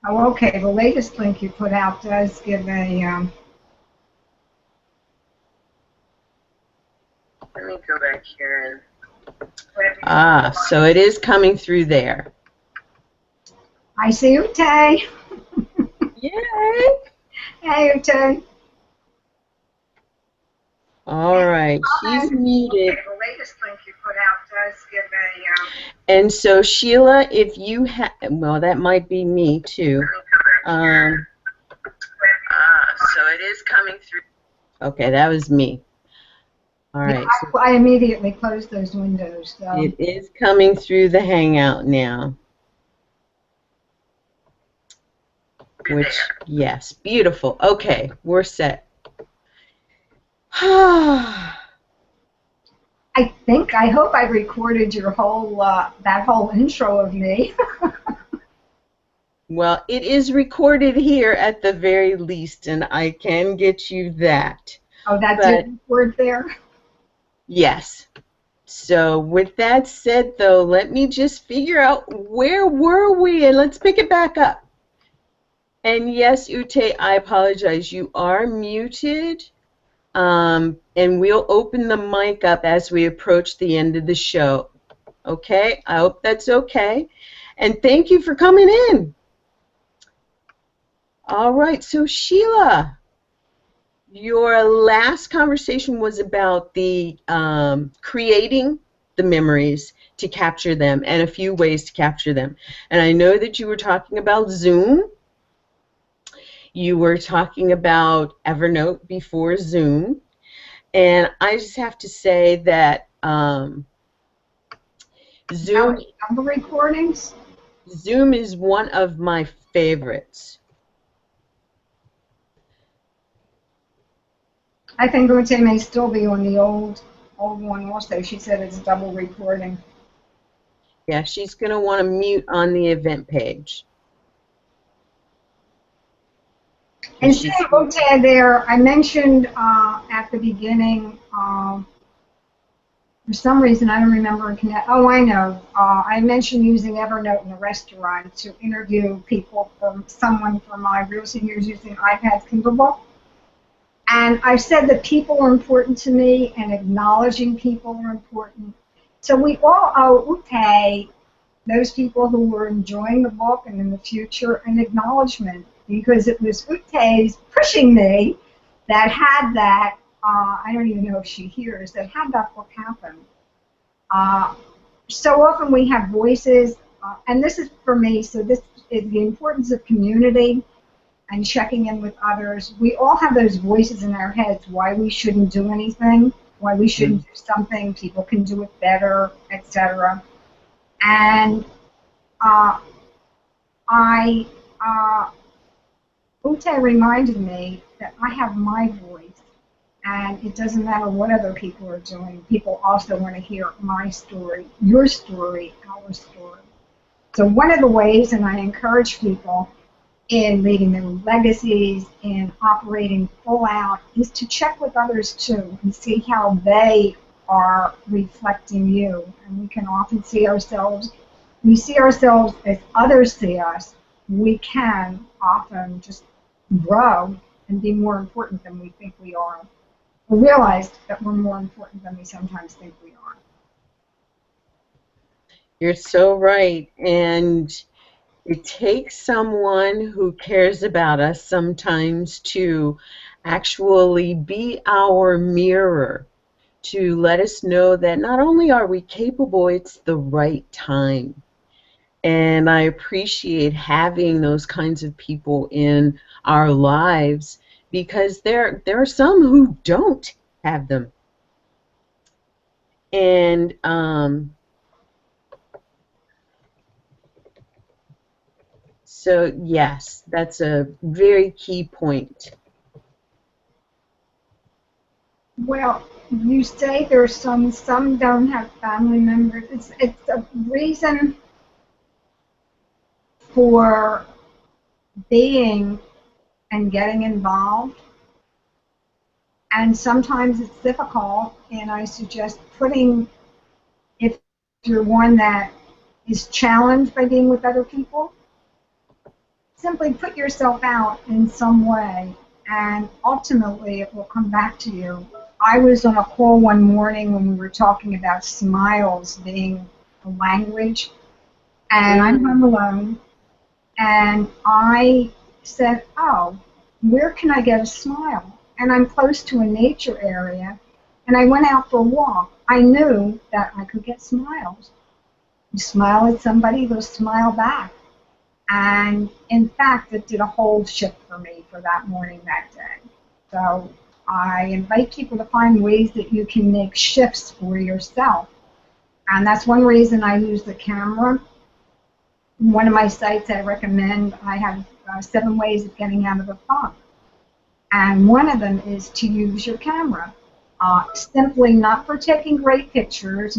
Oh, okay. The latest link you put out does give a. Let me go back here and. So it is coming through there. I see Ute. Yay! Hey, Ute. All right, she's muted. The latest link you put out does give a. And so, Sheila, if you have, well, that might be me too. So it is coming through. Okay, that was me. All right. Yeah, So I immediately closed those windows. So. it is coming through the Hangout now. Which, yes, beautiful. Okay, we're set. I hope I recorded your whole, that whole intro of me. Well, it is recorded here at the very least, and I can get you that. Oh, that did record there? Yes. So with that said, though, let me just figure out where were we, and let's pick it back up. And yes, Ute, I apologize. You are muted, and we'll open the mic up as we approach the end of the show. Okay? I hope that's okay. And thank you for coming in. All right. So, Sheila, your last conversation was about the creating the memories to capture them and a few ways to capture them. And I know that you were talking about Zoom. You were talking about Evernote before Zoom. And I just have to say that Zoom recordings? Zoom is one of my favorites. I think Ute may still be on the old one also. She said it's double recording. Yeah, she's going to want to mute on the event page. And seeing Ute there, I mentioned at the beginning, for some reason I don't remember. Oh, I know. I mentioned using Evernote in a restaurant to interview people someone from my real seniors using iPads Kindle. And I've said that people are important to me and acknowledging people are important. So we all owe Ute, those people who were enjoying the book and in the future, an acknowledgement, because it was Ute's pushing me that had that, I don't even know if she hears, that had that book happen. So often we have voices, and this is for me, so this is the importance of community and checking in with others. We all have those voices in our heads why we shouldn't do anything, why we shouldn't do something, people can do it better, etc. And Ute reminded me that I have my voice, and it doesn't matter what other people are doing. People also want to hear my story, your story, our story. So one of the ways, and I encourage people in leading their legacies, in operating full out, is to check with others too and see how they are reflecting you. And we can often see ourselves, we see ourselves as others see us. We can often just grow and be more important than we think we are. We realize that we're more important than we sometimes think we are. You're so right. And it takes someone who cares about us sometimes to actually be our mirror, to let us know that not only are we capable, it's the right time. And I appreciate having those kinds of people in our lives because there are some who don't have them. And so, yes, that's a very key point. Well, you say there's some don't have family members. It's a reason for being and getting involved. And sometimes it's difficult, and I suggest putting, if you're one that is challenged by being with other people, simply put yourself out in some way, and ultimately it will come back to you. I was on a call one morning when we were talking about smiles being a language, and I'm Mm. home alone, and I said, oh, where can I get a smile? And I'm close to a nature area, and I went out for a walk. I knew that I could get smiles. You smile at somebody, they'll smile back. And in fact, it did a whole shift for me for that morning that day. So I invite people to find ways that you can make shifts for yourself. And that's one reason I use the camera. One of my sites I recommend, I have 7 ways of getting out of a fog. And one of them is to use your camera. Simply not for taking great pictures,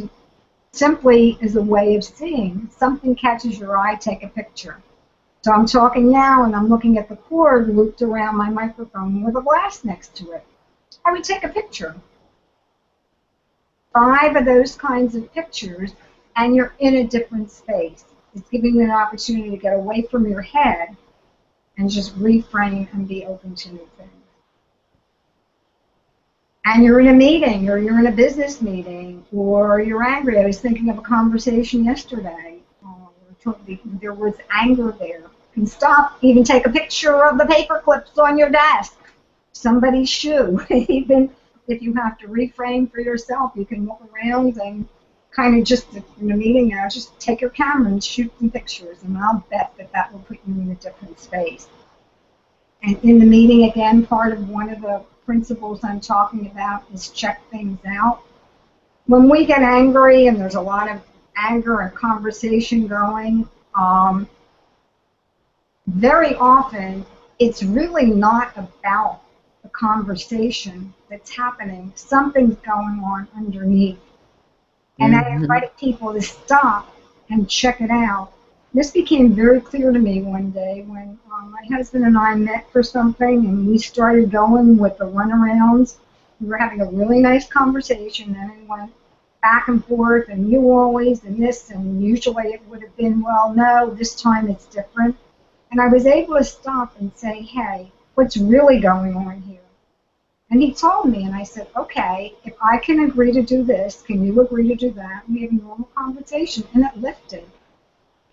simply as a way of seeing. Something catches your eye, take a picture. So I'm talking now and I'm looking at the cord looped around my microphone with a glass next to it. I would take a picture. 5 of those kinds of pictures and you're in a different space. It's giving you an opportunity to get away from your head and just reframe and be open to new things. And you're in a meeting, or you're in a business meeting, or you're angry. I was thinking of a conversation yesterday. There was anger there. You can stop, even take a picture of the paper clips on your desk, somebody's shoe. Even if you have to reframe for yourself, you can look around and kind of just in a meeting now, just take your camera and shoot some pictures, and I'll bet that that will put you in a different space. And in the meeting, again, part of one of the principles I'm talking about is check things out. When we get angry and there's a lot of anger and conversation going, very often it's really not about the conversation that's happening. Something's going on underneath. And I Mm-hmm. invited people to stop and check it out. This became very clear to me one day when my husband and I met for something and we started going with the runarounds. We were having a really nice conversation and it went back and forth and you always and this, and usually it would have been, well, no, this time it's different. And I was able to stop and say, hey, what's really going on here? And he told me, and I said, okay, if I can agree to do this, can you agree to do that? And we had a normal conversation, and it lifted.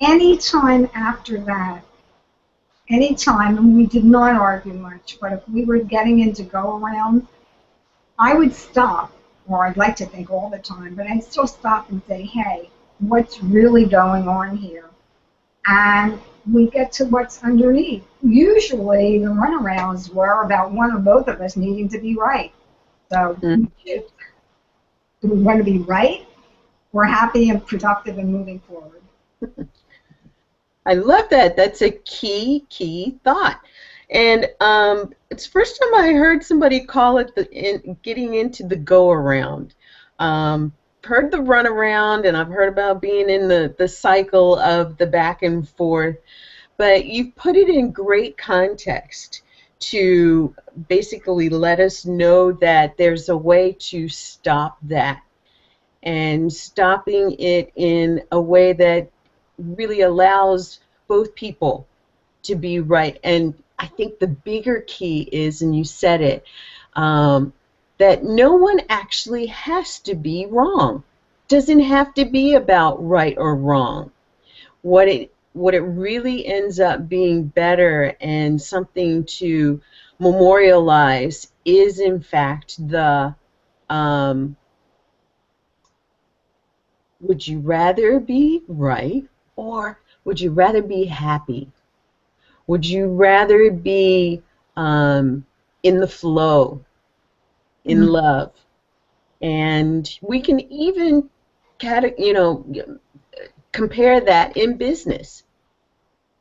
Any time after that, any time, and we did not argue much, but if we were getting into go-around, I would stop, or I'd like to think all the time, but I'd still stop and say, hey, what's really going on here? And we get to what's underneath. Usually the runarounds were about one or both of us needing to be right. So Mm. do we want to be right? We're happy and productive and moving forward. I love that. That's a key thought. And it's the first time I heard somebody call it getting into the go-around. Heard the runaround, and I've heard about being in the cycle of the back and forth, but you've put it in great context to basically let us know that there's a way to stop that, and stopping it in a way that really allows both people to be right. And I think the bigger key is, and you said it, that no one actually has to be wrong. Doesn't have to be about right or wrong. What it really ends up being better and something to memorialize is in fact the would you rather be right, or would you rather be happy? Would you rather be in the flow, in Mm. love? And we can even compare that in business.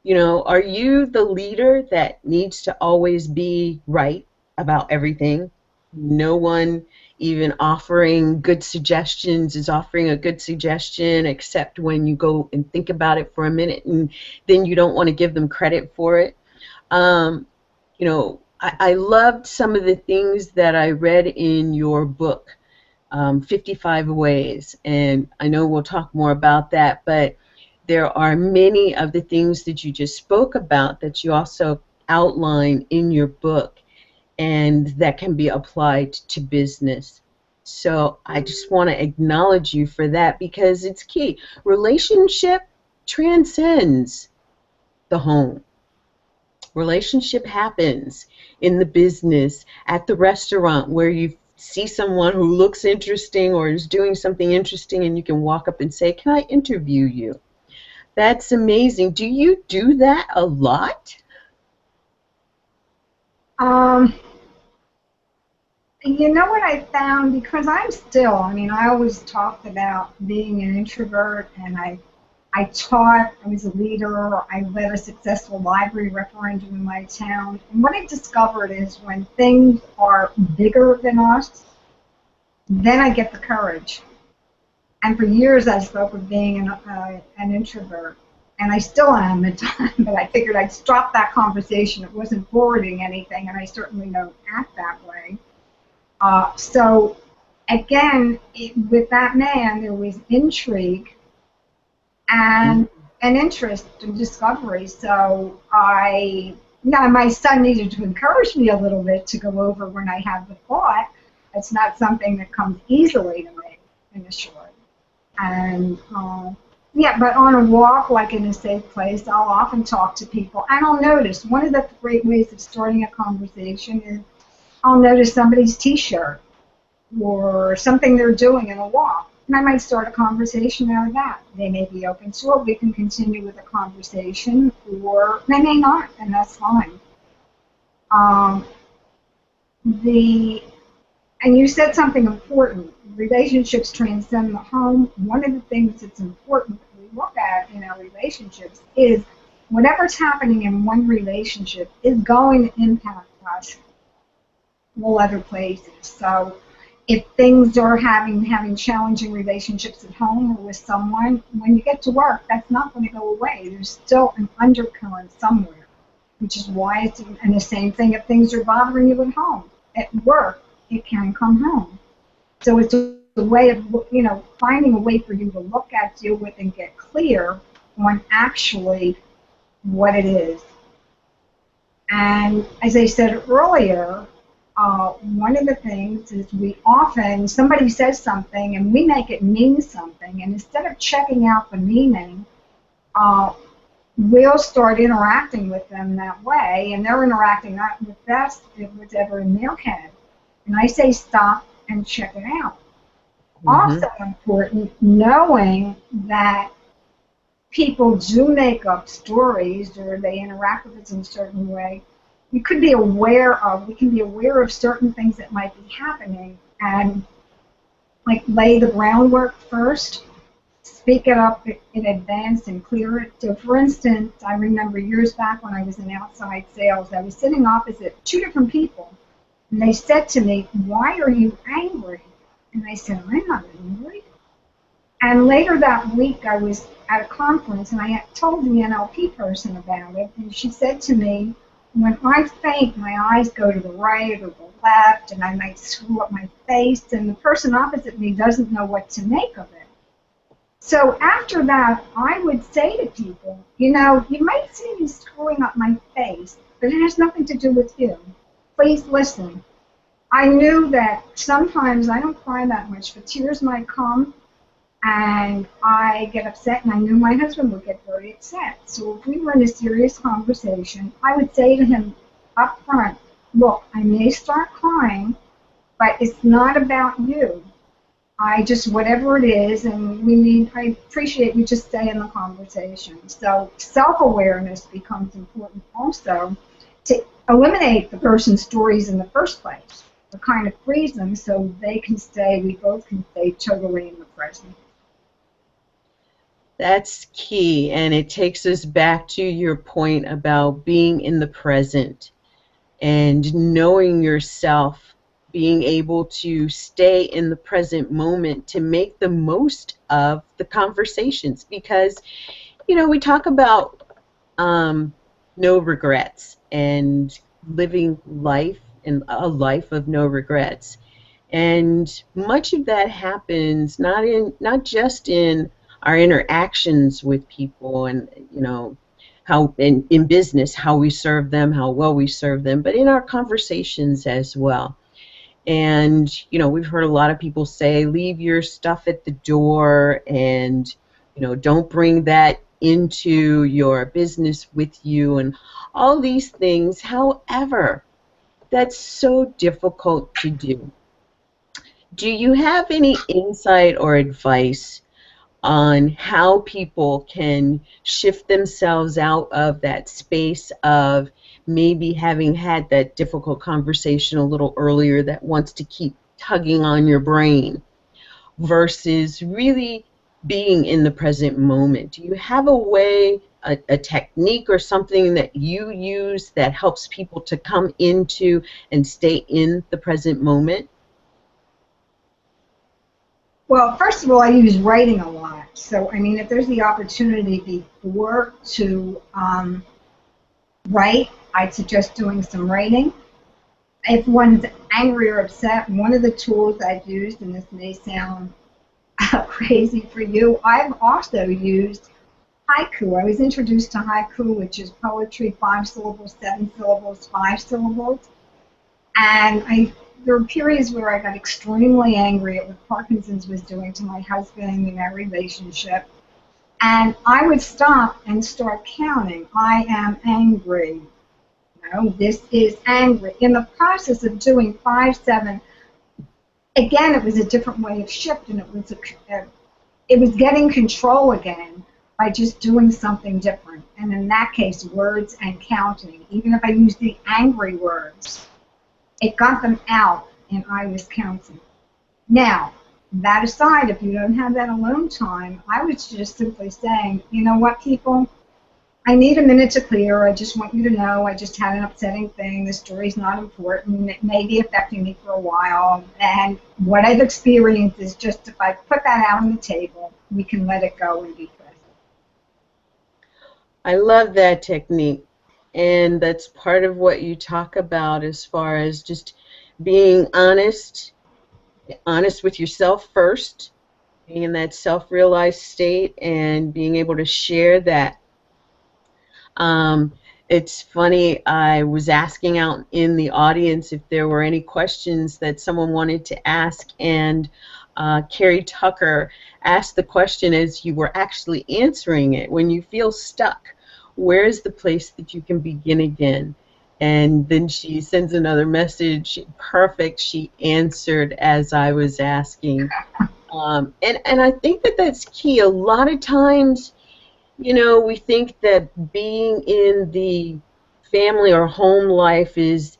Are you the leader that needs to always be right about everything? No one even offering good suggestions is offering a good suggestion, except when you go and think about it for a minute, and then you don't want to give them credit for it. I loved some of the things that I read in your book, 55 Ways, and I know we'll talk more about that, but there are many of the things that you just spoke about that you also outline in your book and that can be applied to business. So I just want to acknowledge you for that because it's key. Relationship transcends the home. Relationship happens in the business, at the restaurant where you see someone who looks interesting or is doing something interesting and you can walk up and say, "Can I interview you?" That's amazing. Do you do that a lot? Um, You know what I found? Because I mean, I always talked about being an introvert, and I taught, I was a leader, I led a successful library referendum in my town. And what I discovered is when things are bigger than us, then I get the courage. And for years I spoke of being an introvert. And I still am at times, but I figured I'd stop that conversation. It wasn't forwarding anything, and I certainly don't act that way. So again, with that man, there was intrigue and an interest in discovery. So my son needed to encourage me a little bit to go over when I have the thought. It's not something that comes easily to me initially. And but on a walk, like in a safe place, I'll often talk to people, and I'll notice one of the great ways of starting a conversation is I'll notice somebody's T-shirt or something they're doing in a walk, and I might start a conversation out of that. They may be open to it. We can continue with the conversation, or they may not, and that's fine. And you said something important. Relationships transcend the home. One of the things that's important that we look at in our relationships is whatever's happening in one relationship is going to impact us all other places. So if things are having challenging relationships at home or with someone, when you get to work, that's not going to go away. There's still an undercurrent somewhere, which is why it's, and the same thing if things are bothering you at home. At work, it can come home. So it's a way of, finding a way for you to look at, deal with, and get clear on actually what it is. And as I said earlier, one of the things is somebody says something and we make it mean something, and instead of checking out the meaning, we'll start interacting with them that way, and they're interacting not with us, whatever in their head. And I say stop and check it out. Mm-hmm. Also important, knowing that people do make up stories or they interact with us in a certain way. We can be aware of certain things that might be happening and like lay the groundwork first, speak it up in advance and clear it. So for instance, I remember years back when I was in outside sales, I was sitting opposite two different people, and they said to me, "Why are you angry?" And I said, "I'm not angry." And later that week I was at a conference and I told the NLP person about it, and she said to me, "When I think, my eyes go to the right or the left, and I might screw up my face, and the person opposite me doesn't know what to make of it." So after that, I would say to people, you might see me screwing up my face, but it has nothing to do with you. Please listen. I knew that sometimes I don't cry that much, but tears might come, and I get upset, and I knew my husband would get very upset. So if we were in a serious conversation, I would say to him up front, "Look, I may start crying, but it's not about you. Whatever it is, and I appreciate you just stay in the conversation." So self-awareness becomes important also to eliminate the person's stories in the first place, or kind of freeze them so we both can stay totally in the present. That's key, and it takes us back to your point about being in the present and knowing yourself, being able to stay in the present moment to make the most of the conversations, because we talk about no regrets and living life and a life of no regrets, and much of that happens not just in our interactions with people, and how in business, how we serve them, how well we serve them, but in our conversations as well. And we've heard a lot of people say, leave your stuff at the door, and don't bring that into your business with you, and all these things. However, that's so difficult to do. Do you have any insight or advice on how people can shift themselves out of that space of maybe having had that difficult conversation a little earlier that wants to keep tugging on your brain, versus really being in the present moment? Do you have a way, a technique or something that you use that helps people to come into and stay in the present moment? Well, first of all, I use writing a lot. So, I mean, if there's the opportunity before to write, I'd suggest doing some writing. If one's angry or upset, one of the tools I've used, and this may sound crazy for you, I've also used haiku. I was introduced to haiku, which is poetry, 5 syllables, 7 syllables, 5 syllables. And there were periods where I got extremely angry at what Parkinson's was doing to my husband and our relationship. And I would stop and start counting. I am angry. No, this is angry. In the process of doing 5, 7, again, it was a different way of shifting. It was getting control again by just doing something different. And in that case, words and counting. Even if I used the angry words, it got them out, and I was counting. Now, that aside, if you don't have that alone time, I was just simply saying, you know what, people? I need a minute to clear. I just want you to know I just had an upsetting thing. The story's not important. It may be affecting me for a while. And what I've experienced is just, if I put that out on the table, we can let it go and be present. I love that technique. And that's part of what you talk about, as far as just being honest with yourself first, being in that self-realized state, and being able to share that. It's funny, I was asking out in the audience if there were any questions that someone wanted to ask, and Carrie Tucker asked the question as you were actually answering it: when you feel stuck, where is the place that you can begin again? And then she sends another message, perfect, she answered as I was asking. And I think that that's key. A lot of times, we think that being in the family or home life is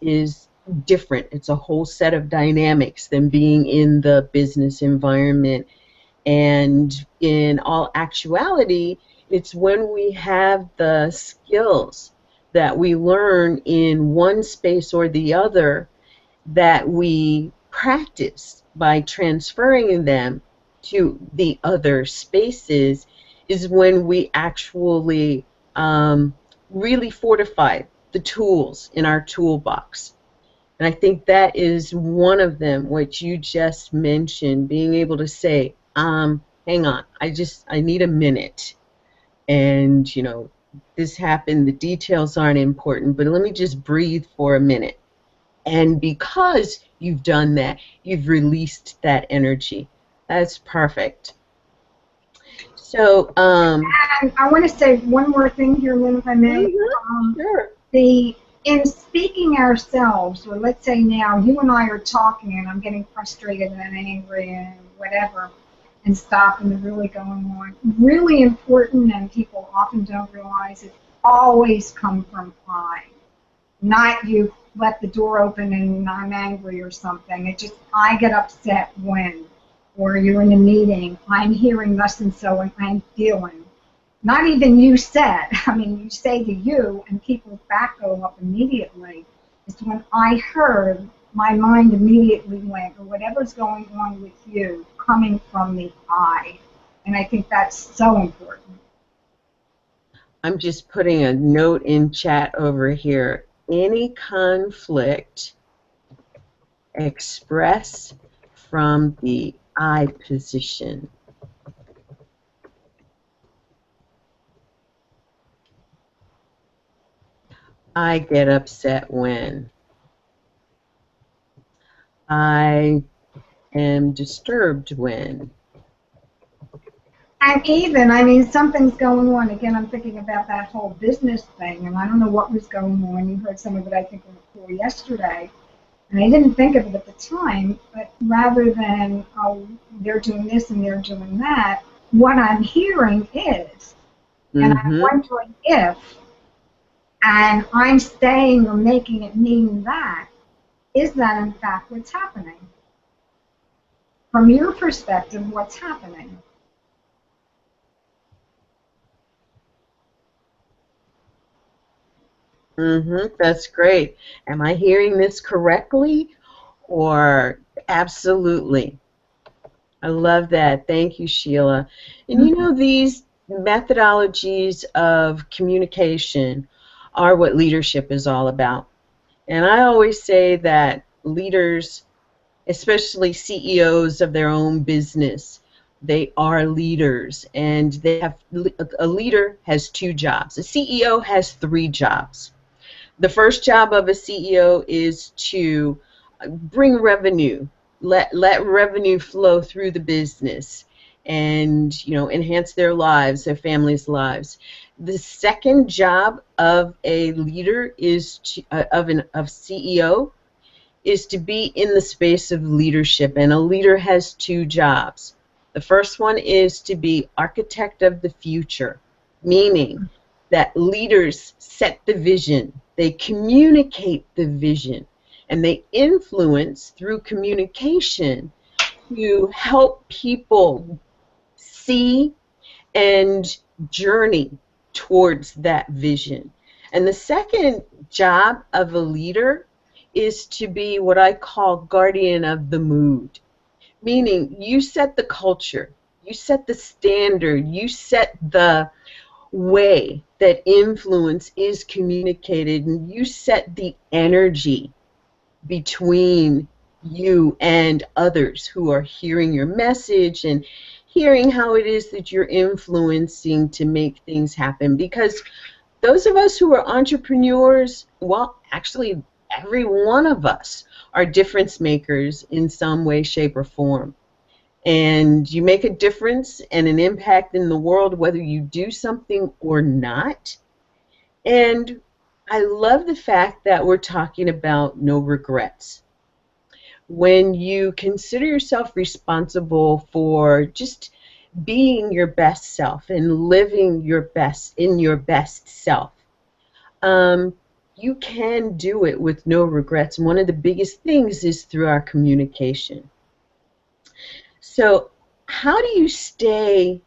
different. It's a whole set of dynamics than being in the business environment. And in all actuality, it's when we have the skills that we learn in one space or the other that we practice by transferring them to the other spaces, is when we actually really fortify the tools in our toolbox. And I think that is one of them, what you just mentioned, being able to say, hang on, I need a minute. And, this happened, the details aren't important, but let me just breathe for a minute. And because you've done that, you've released that energy. That's perfect. So, and I want to say one more thing here, Lynn, if I may. Sure. In speaking ourselves, or let's say now you and I are talking and I'm getting frustrated and angry and whatever, and stop and really going on. Really important, and people often don't realize it, always come from I. Not you let the door open and I'm angry or something. It just, I get upset when, or you're in a meeting, I'm hearing thus and so and I'm feeling. Not even you said, I mean, you say to you and people's back go up immediately. It's when I heard, my mind immediately went, or whatever's going on with you, coming from the I. And I think that's so important. I'm just putting a note in chat over here. Any conflict, express from the I position. I get upset when. I am disturbed when. And even, I mean, something's going on. Again, I'm thinking about that whole business thing, and I don't know what was going on. You heard some of it, I think, on the call yesterday. And I didn't think of it at the time, but rather than, oh, they're doing this and they're doing that, what I'm hearing is, and I'm Mm-hmm. wondering if, and I'm saying or making it mean that, is that in fact what's happening? From your perspective, what's happening? Mm-hmm. That's great. Am I hearing this correctly? Or absolutely. I love that. Thank you, Sheila. And you know, these methodologies of communication are what leadership is all about. And I always say that leaders, especially CEOs of their own business, they are leaders, and they have a leader has two jobs. A CEO has three jobs. The first job of a CEO is to bring revenue, let revenue flow through the business, and enhance their lives, their families' lives. The second job of a leader is of CEO is to be in the space of leadership, and a leader has two jobs. The first one is to be architect of the future, meaning that leaders set the vision, they communicate the vision, and they influence through communication to help people see and journey towards that vision. And the second job of a leader is to be what I call guardian of the mood, meaning you set the culture, you set the standard, you set the way that influence is communicated, and you set the energy between you and others who are hearing your message and hearing how it is that you're influencing to make things happen. Because those of us who are entrepreneurs, well, actually, every one of us are difference makers in some way, shape, or form. And you make a difference and an impact in the world whether you do something or not. And I love the fact that we're talking about no regrets. When you consider yourself responsible for just being your best self and living your best in your best self, um, you can do it with no regrets. And one of the biggest things is through our communication. So, how do you stay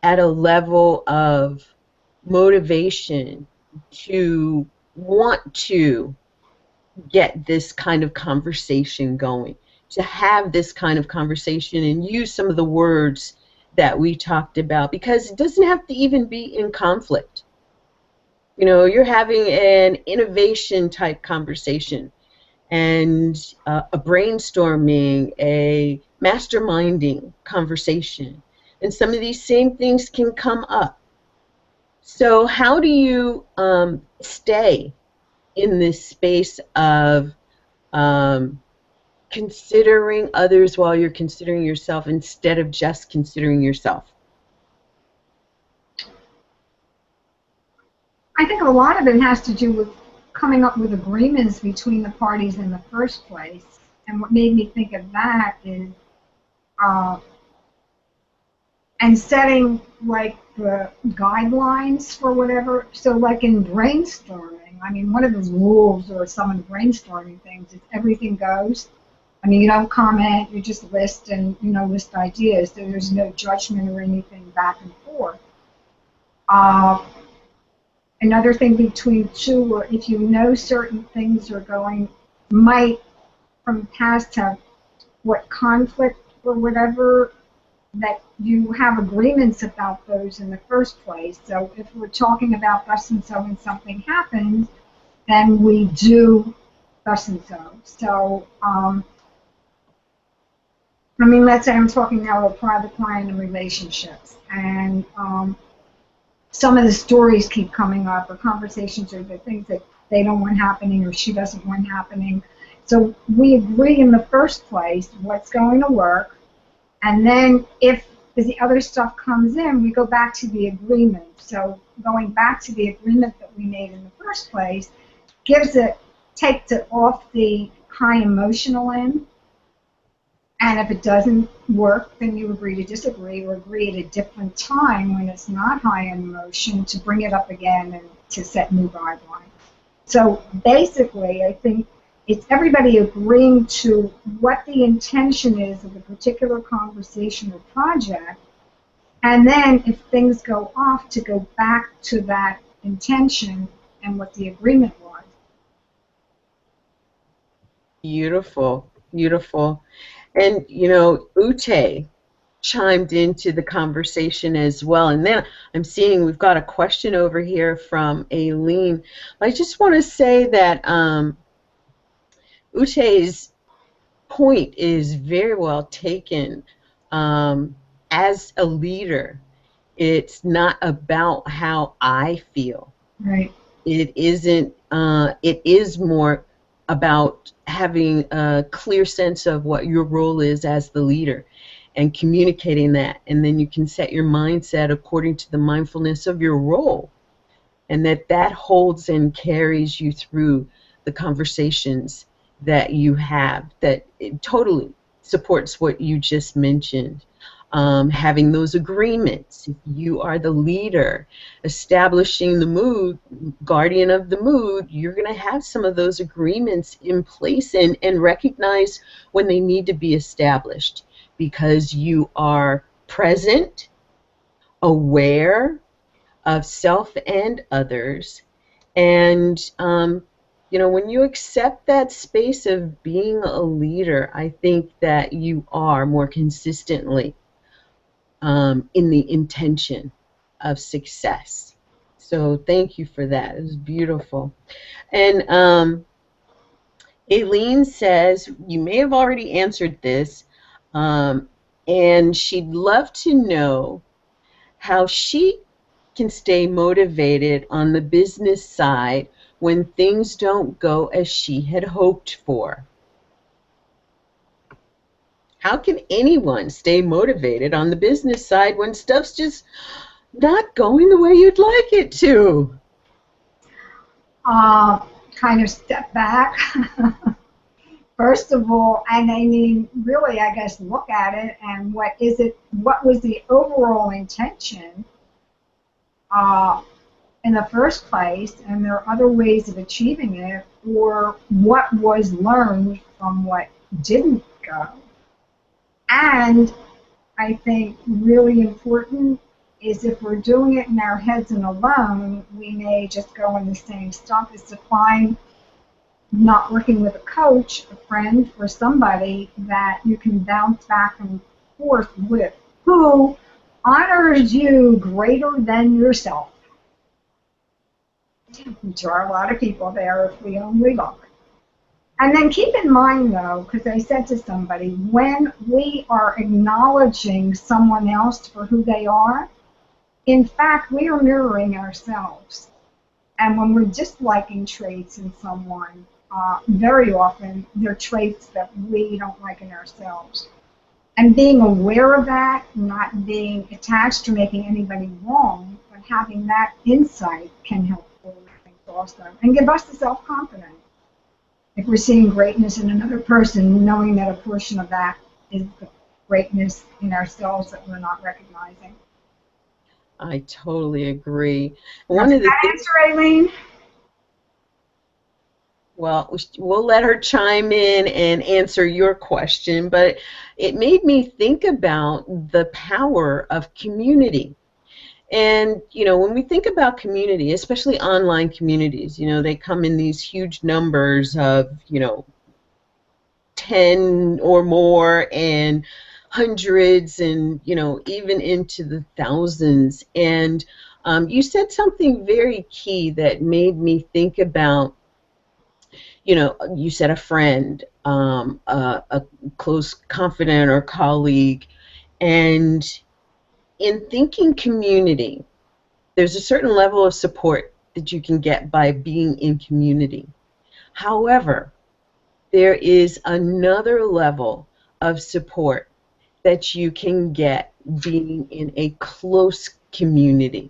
at a level of motivation to want to get this kind of conversation going, to have this kind of conversation and use some of the words that we talked about? Because it doesn't have to even be in conflict. You're having an innovation type conversation and a brainstorming, a masterminding conversation. And some of these same things can come up. So how do you stay in this space of considering others while you're considering yourself instead of just considering yourself? I think a lot of it has to do with coming up with agreements between the parties in the first place. And what made me think of that is, uh, and setting like the guidelines for whatever. So like in brainstorming, I mean, one of the rules or some of the brainstorming things is everything goes. I mean, you don't comment, you just list and, list ideas. So there's no judgment or anything back and forth. Another thing between two, or if you know certain things are going, might from the past have what conflict or whatever, that you have agreements about those in the first place. So if we're talking about thus and so and something happens, then we do thus and so. So, I mean, let's say I'm talking now about private client and relationships, and some of the stories keep coming up, or conversations, or the things that they don't want happening or she doesn't want happening. So we agree in the first place what's going to work, and then if the other stuff comes in, we go back to the agreement. So going back to the agreement that we made in the first place takes it off the high emotional end. And if it doesn't work, then you agree to disagree or agree at a different time when it's not high in emotion to bring it up again and to set new guidelines. So basically, I think it's everybody agreeing to what the intention is of a particular conversation or project, and then if things go off, to go back to that intention and what the agreement was. Beautiful, beautiful. And, you know, Ute chimed into the conversation as well. And then I'm seeing we've got a question over here from Aileen. I just want to say that Ute's point is very well taken. As a leader, it's not about how I feel. Right. It isn't. It is more about having a clear sense of what your role is as the leader and communicating that, and then you can set your mindset according to the mindfulness of your role, and that holds and carries you through the conversations that you have. That it totally supports what you just mentioned. Having those agreements, if you are the leader, establishing the mood, guardian of the mood, you're going to have some of those agreements in place and recognize when they need to be established, because you are present, aware of self and others, and you know, when you accept that space of being a leader, I think that you are more consistently in the intention of success. So thank you for that. It was beautiful. And Aileen says, you may have already answered this, and she'd love to know how she can stay motivated on the business side when things don't go as she had hoped for. How can anyone stay motivated on the business side when stuff's just not going the way you'd like it to? Kind of step back. First of all, and I mean, really, I guess, look at it and what was the overall intention in the first place, and there are other ways of achieving it, or what was learned from what didn't go. And I think really important is if we're doing it in our heads and alone, we may just go in the same stuff, is to find, not working with a coach, a friend, or somebody that you can bounce back and forth with, who honors you greater than yourself. There are a lot of people there if we only look. And then keep in mind, though, because I said to somebody, when we are acknowledging someone else for who they are, in fact, we are mirroring ourselves. And when we're disliking traits in someone, very often they're traits that we don't like in ourselves. And being aware of that, not being attached to making anybody wrong, but having that insight can help forward things also, and give us the self-confidence. If we're seeing greatness in another person, knowing that a portion of that is the greatness in ourselves that we're not recognizing. I totally agree. Does that answer, Aileen? Well, we'll let her chime in and answer your question, but it made me think about the power of community. And, you know, when we think about community, especially online communities, you know, they come in these huge numbers of, you know, 10 or more and hundreds and, you know, even into the thousands. And you said something very key that made me think about, you know, you said a friend, a close confidant or colleague, and in thinking community, there's a certain level of support that you can get by being in community. However, there is another level of support that you can get being in a close community.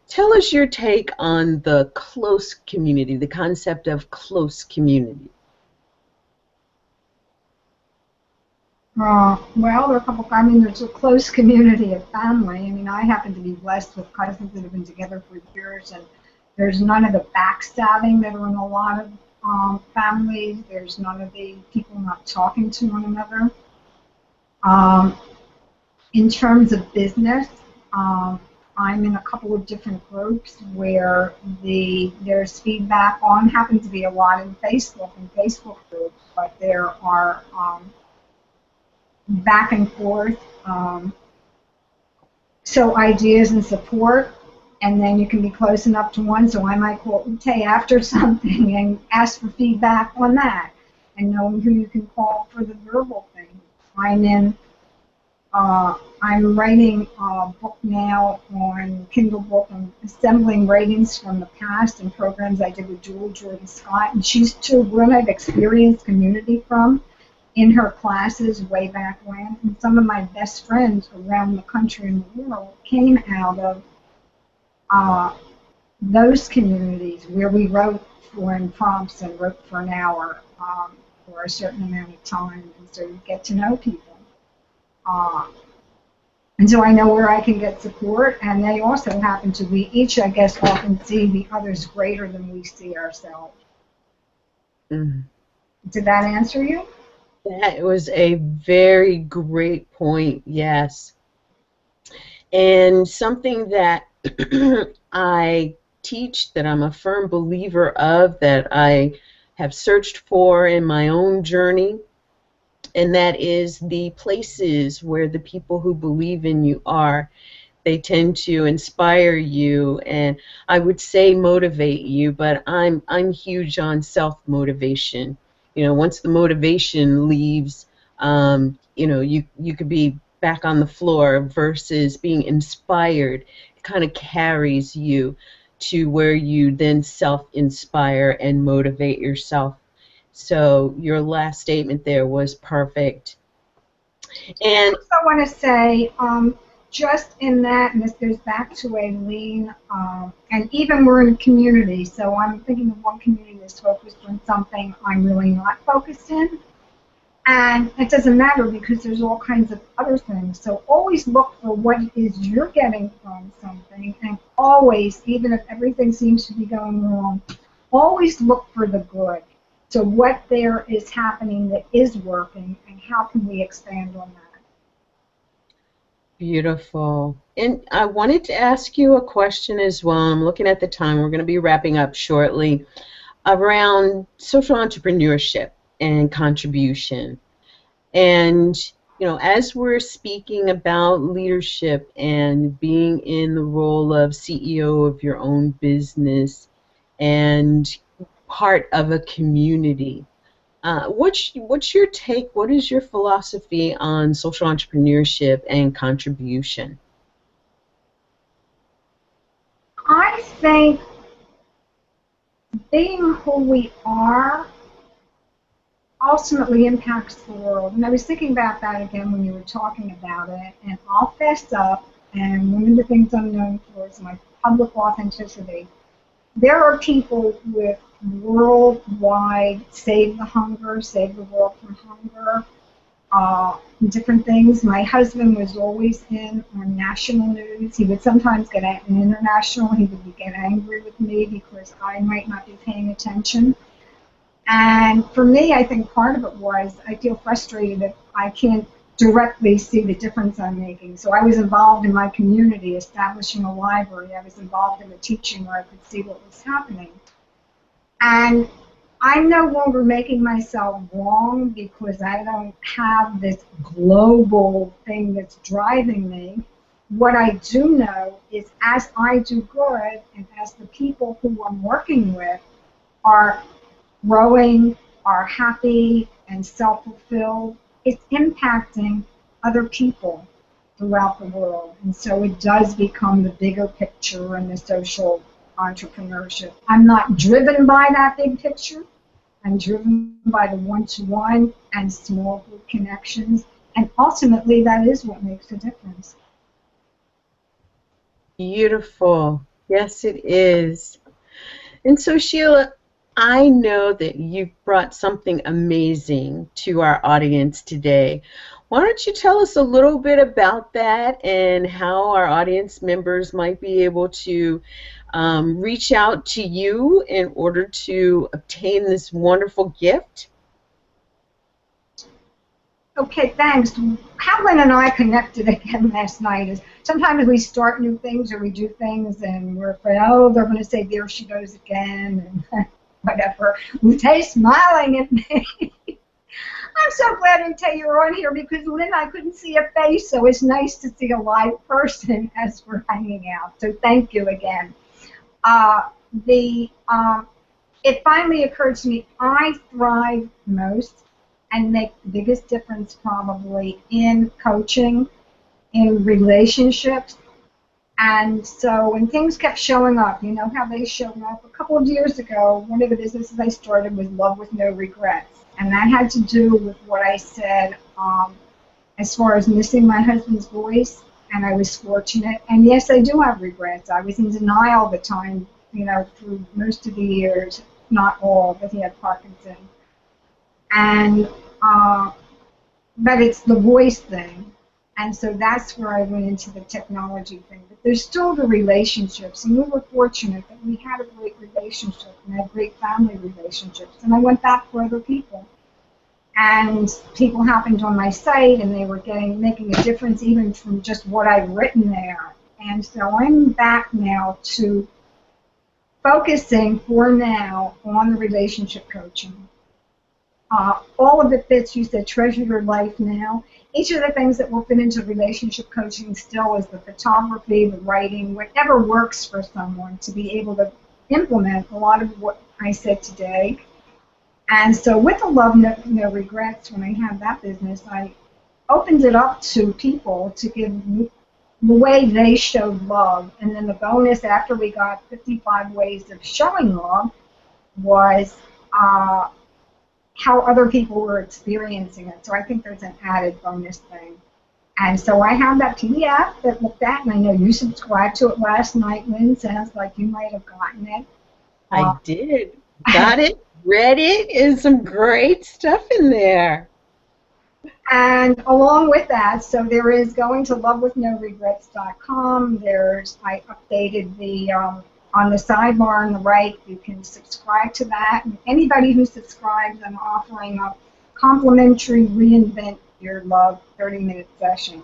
Tell us your take on the close community, the concept of close community. Well, there are a couple. I mean, there's a close community of family. I mean, I happen to be blessed with cousins that have been together for years, and there's none of the backstabbing that are in a lot of families. There's none of the people not talking to one another. Um, in terms of business, I'm in a couple of different groups where there's feedback on. Happens to be a lot in Facebook and Facebook groups, but there are back and forth. So ideas and support, and then you can be close enough to one, so I might call Ute after something and ask for feedback on that, and knowing who you can call for the verbal thing. I'm writing a book now on Kindle book and assembling writings from the past and programs I did with Julie Jordan Scott, and she's two women I've experienced community from in her classes way back when, and some of my best friends around the country and the world came out of those communities where we wrote for in prompts and wrote for an hour for a certain amount of time, and so you get to know people. And so I know where I can get support, and they also happen to be each, I guess, often see the others greater than we see ourselves. Mm. Did that answer you? That was a very great point, yes. And something that I teach, that I'm a firm believer of, that I have searched for in my own journey, and that is the places where the people who believe in you are. They tend to inspire you, and I would say motivate you, but I'm huge on self-motivation. You know, once the motivation leaves, you know, you could be back on the floor, versus being inspired. It kind of carries you to where you then self-inspire and motivate yourself. So your last statement there was perfect. And I also want to say, just in that, and this goes back to Aileen, and even we're in a community, so I'm thinking of one community that's focused on something I'm really not focused in. And it doesn't matter because there's all kinds of other things. So always look for what it is you're getting from something, and always, even if everything seems to be going wrong, always look for the good. So what there is happening that is working, and how can we expand on that? Beautiful. And I wanted to ask you a question as well. I'm looking at the time. We're going to be wrapping up shortly, around social entrepreneurship and contribution. And, you know, as we're speaking about leadership and being in the role of CEO of your own business and part of a community, what's your take? What is your philosophy on social entrepreneurship and contribution? I think being who we are ultimately impacts the world. And I was thinking about that again when you were talking about it, and I'll fess up, and one of the things I'm known for is my public authenticity. There are people with worldwide save the hunger, save the world from hunger, different things. My husband was always in on national news. He would sometimes get an international. He would get angry with me because I might not be paying attention. And for me, I think part of it was I feel frustrated if I can't directly see the difference I'm making. So I was involved in my community, establishing a library. I was involved in the teaching where I could see what was happening. And I'm no longer making myself wrong because I don't have this global thing that's driving me. What I do know is as I do good, and as the people who I'm working with are growing, are happy and self-fulfilled, it's impacting other people throughout the world. And so it does become the bigger picture and the social entrepreneurship. I'm not driven by that big picture. I'm driven by the one-to-one and small group connections, and ultimately that is what makes a difference. Beautiful. Yes, it is. And so, Sheila, I know that you've brought something amazing to our audience today. Why don't you tell us a little bit about that and how our audience members might be able to reach out to you in order to obtain this wonderful gift? Okay, thanks. How Lynn and I connected again last night is sometimes we start new things or we do things and we're afraid, oh, they're going to say, there she goes again, and whatever. Utay's smiling at me. I'm so glad, Utay, you're on here because Lynn, I couldn't see a face, so it's nice to see a live person as we're hanging out. So thank you again. Uh, the It finally occurred to me, I thrive most and make the biggest difference probably in coaching, in relationships. And so when things kept showing up, you know how they show up. A couple of years ago, one of the businesses I started was Love with No Regrets. And that had to do with what I said as far as missing my husband's voice. And I was fortunate. And yes, I do have regrets. I was in denial at the time, you know, through most of the years. Not all, but he had Parkinson's. And but it's the voice thing, and so that's where I went into the technology thing. But there's still the relationships, and we were fortunate that we had a great relationship and had great family relationships. And I went back for other people, and people happened on my site, and they were making a difference even from just what I've written there. And so I'm back now to focusing for now on the relationship coaching. All of it fits. You said treasure your life now. Each of the things that will fit into relationship coaching still is the photography, the writing, whatever works for someone to be able to implement a lot of what I said today. And so with the Love No Regrets, when I had that business, I opened it up to people to give the way they showed love. And then the bonus after we got 55 ways of showing love was how other people were experiencing it. So I think there's an added bonus thing. And so I have that PDF that looked at, and I know you subscribed to it last night, Lynn. Sounds like you might have gotten it. I did. Got it, read it, and some great stuff in there. And along with that, so there is going to lovewithnoregrets.com. I updated the on the sidebar on the right, you can subscribe to that. And anybody who subscribes, I'm offering a complimentary Reinvent Your Love 30-minute session.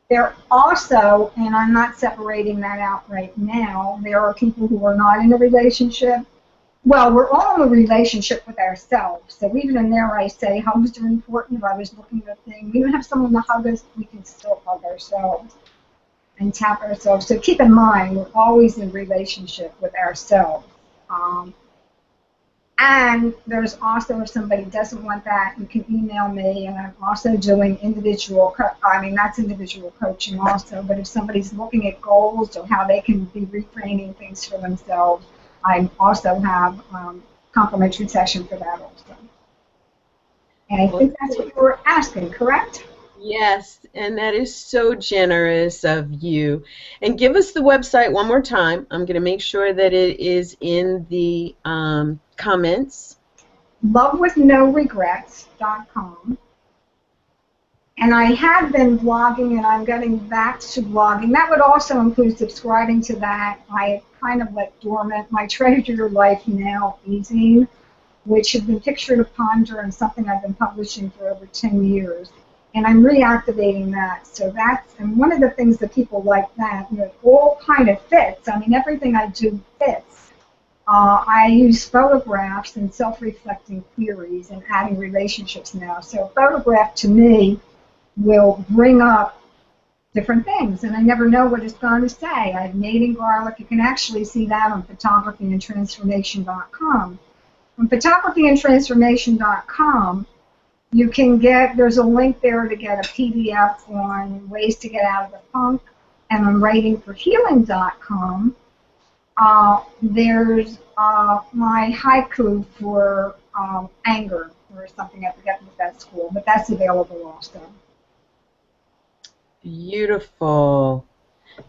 There also, and I'm not separating that out right now, there are people who are not in a relationship. Well, we're all in a relationship with ourselves. So even in there I say hugs are important. If I was looking at a thing, we don't have someone to hug us, we can still hug ourselves and tap ourselves. So keep in mind, we're always in relationship with ourselves. And there's also, if somebody doesn't want that, you can email me, and I'm also doing individual, that's individual coaching also, but if somebody's looking at goals or how they can be reframing things for themselves, I also have complimentary session for that also. And I think that's what you were asking, correct? Yes, and that is so generous of you. And give us the website one more time. I'm going to make sure that it is in the comments. Lovewithnoregrets.com. And I have been blogging, and I'm getting back to blogging. That would also include subscribing to that. I kind of let dormant my Treasure Your Life Now e-zine, which has been pictured upon and something I've been publishing for over 10 years. And I'm reactivating that. So and one of the things that people like that, it all kind of fits. I mean, everything I do fits. I use photographs and self-reflecting queries and adding relationships now. So a photograph to me will bring up different things, and I never know what it's going to say. I've made in garlic. You can actually see that on photographyandtransformation.com. On photographyandtransformation.com, you can there's a link there to get a PDF on ways to get out of the funk, and on writingforhealing.com, There's my haiku for anger or something. I forget what that's called, but that's available also. Beautiful.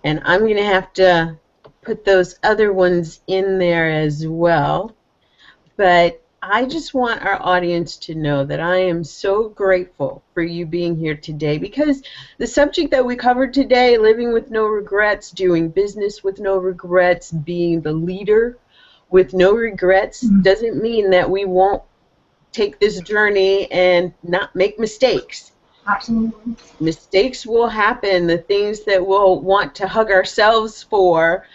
And I'm going to have to put those other ones in there as well. But I just want our audience to know that I am so grateful for you being here today, because the subject that we covered today, living with no regrets, doing business with no regrets, being the leader with no regrets, doesn't mean that we won't take this journey and not make mistakes. Absolutely. Mistakes will happen. The things that we'll want to hug ourselves for,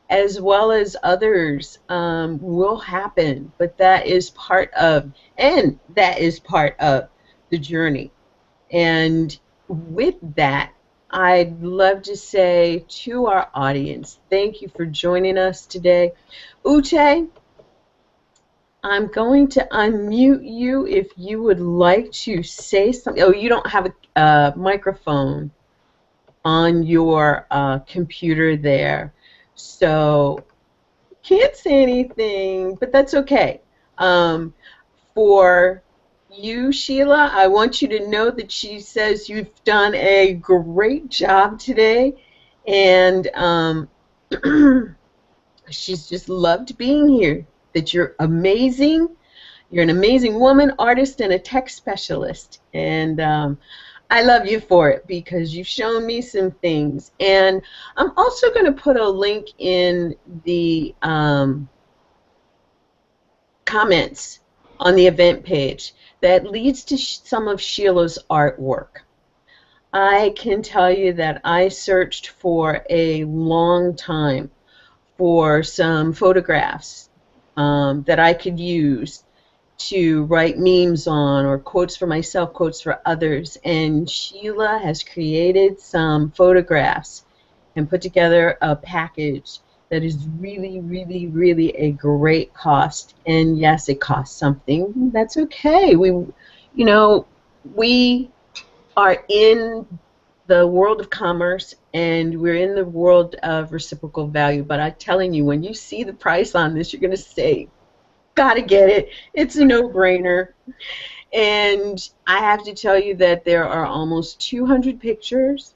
as well as others, will happen, but that is part of, the journey. And with that, I'd love to say to our audience, thank you for joining us today. Ute, I'm going to unmute you if you would like to say something. Oh, you don't have a microphone on your computer there, so can't say anything, but that's okay. For you, Sheila, I want you to know that she says you've done a great job today, and she's just loved being here, that you're amazing. You're an amazing woman, artist, and a tech specialist, and I love you for it, because you've shown me some things. And I'm also going to put a link in the comments on the event page that leads to some of Sheila's artwork. I can tell you that I searched for a long time for some photographs that I could use to write memes on, or quotes for myself, quotes for others, and Sheila has created some photographs and put together a package that is really, really, really a great cost. And yes, it costs something. That's okay. We are in the world of commerce, and we're in the world of reciprocal value. But I'm telling you, when you see the price on this, you're going to say, gotta get it. It's a no-brainer. And I have to tell you that there are almost 200 pictures,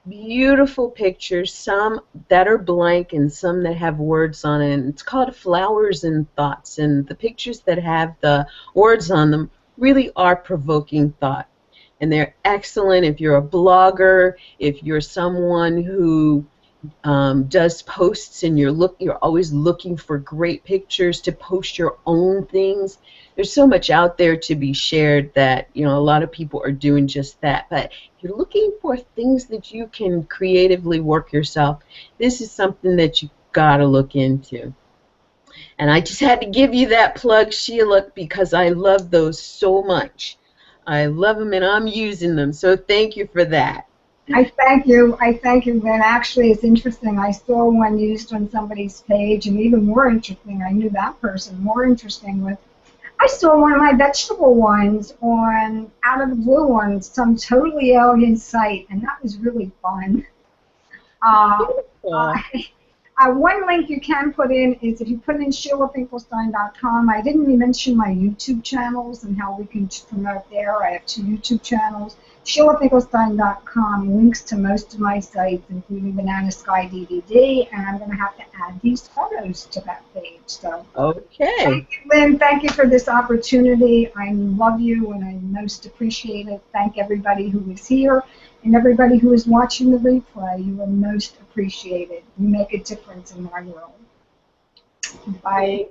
beautiful pictures, some that are blank and some that have words on it. And it's called Flowers and Thoughts. And the pictures that have the words on them really are provoking thought. And they're excellent if you're a blogger, if you're someone who does posts, and you're always looking for great pictures to post your own things. There's so much out there to be shared that a lot of people are doing just that. But if you're looking for things that you can creatively work yourself, this is something that you gotta look into. And I just had to give you that plug, Sheila, because I love those so much. I love them, and I'm using them. So thank you for that. I thank you. I thank you. And actually, it's interesting. I saw one used on somebody's page, and even more interesting, I knew that person. More interesting I saw one of my vegetable ones on out of the blue on some totally alien site, and that was really fun. One link you can put in is if you put in SheilaFinkelstein.com. I didn't even mention my YouTube channels and how we can promote there. I have 2 YouTube channels. SheilaFinkelstein.com links to most of my sites, including Banana Sky DVD, and I'm going to have to add these photos to that page. So, okay. Thank you, Lynn. Thank you for this opportunity. I love you, and I most appreciate it. Thank everybody who is here and everybody who is watching the replay. You are most appreciated. You make a difference in my world. Bye.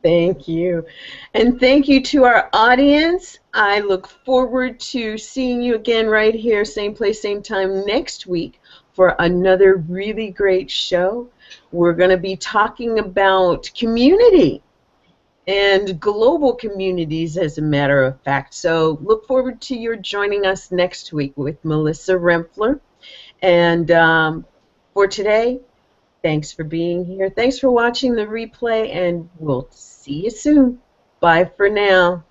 Thank you. And thank you to our audience. I look forward to seeing you again right here, same place, same time next week for another really great show. We're going to be talking about community and global communities, as a matter of fact. So look forward to your joining us next week with Melissa Rempler. And for today, thanks for being here. Thanks for watching the replay, and we'll see you soon. Bye for now.